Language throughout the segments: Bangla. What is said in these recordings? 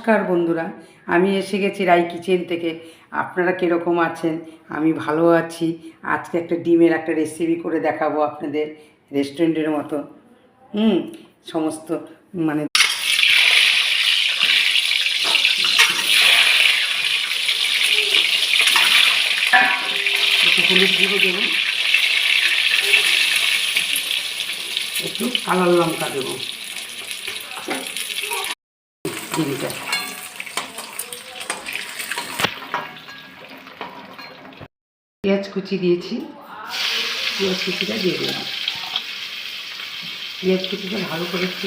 নমস্কার বন্ধুরা, আমি এসে গেছি রাই কিচেন থেকে। আপনারা কীরকম আছেন? আমি ভালো আছি। আজকে একটা ডিমের একটা রেসিপি করে দেখাবো আপনাদের, রেস্টুরেন্টের মতো। সমস্ত মানে একটু হলুদ গুঁড়ো দেবো, একটু কালার লঙ্কা দেবো ডিমটা। পেঁয়াজ কুচি দিয়েছি, পেঁয়াজ কুচিটা দিয়ে দিলাম। পেঁয়াজ কুচিটা ভালো করে একটু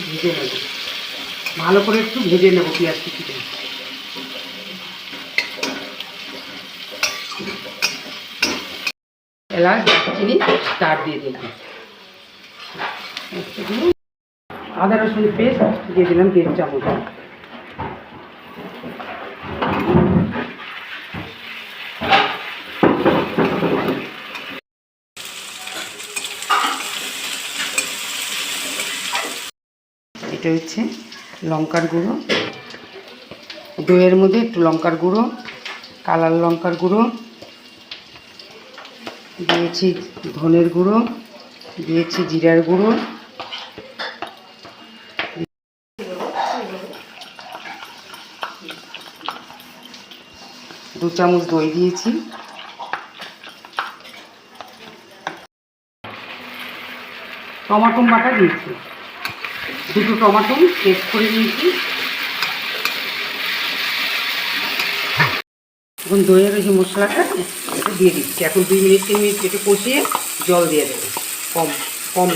ভেজে নেব, পেঁয়াজ কুচিটা। এলাচ, দারচিনি, স্টার দিয়ে দিলাম। আদা রসুন পেস্ট দিয়ে দিলাম 1.5 চামচ। এটা হচ্ছে লঙ্কার গুঁড়ো, দইয়ের মধ্যে একটু লঙ্কার গুঁড়ো, কালার লঙ্কার গুঁড়ো দিয়েছি, ধনের গুঁড়ো দিয়েছি, জিরার গুঁড়ো, 2 চামচ দই দিয়েছি, টমাটো বাটা দিয়েছি, 2টো টমাটো পেস্ট করে নিয়েছি। এখন দইয়ের ওই যে মশলাটা এটা দিয়ে দিচ্ছি। এখন 2 মিনিট 3 মিনিট একটু কষিয়ে জল দিয়ে দেবো, কম কম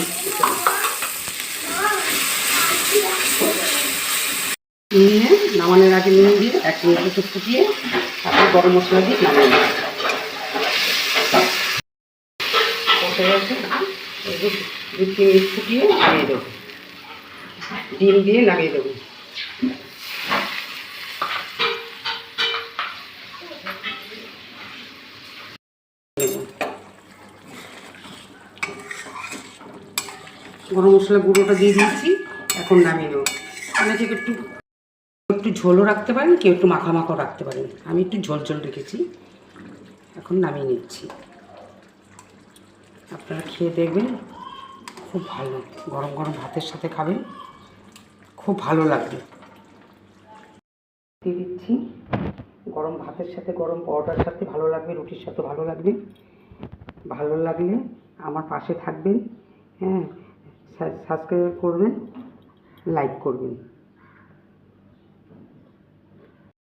নিয়ে নামানোর আগে নুন দিয়ে 1 মিনিট একটু ফুটিয়ে তারপর গরম মশলা দিয়ে নামিয়ে দেবো। 2-3 মিনিট ফুটিয়ে নামিয়ে দেবো, ডিম দিয়ে নামিয়ে দেবো। গরম মশলা গুঁড়োটা দিয়ে দিয়েছি, এখন নামিয়ে নেব। অনেকে একটু ঝোলও রাখতে পারেন, কেউ একটু মাখা মাখাও রাখতে পারেন। আমি একটু ঝোল ঝোল রেখেছি, এখন নামিয়ে নিচ্ছি। আপনারা খেয়ে দেখবেন, খুব ভালো। গরম গরম ভাতের সাথে খাবেন, খুব ভালো লাগবে। দিয়ে দিচ্ছি, গরম ভাতের সাথে, গরম পরোটার সাথে ভালো লাগবে, রুটির সাথে ভালো লাগবে। ভালো লাগলে আমার পাশে থাকবেন, হ্যাঁ, সাবস্ক্রাইব করবেন, লাইক করবেন।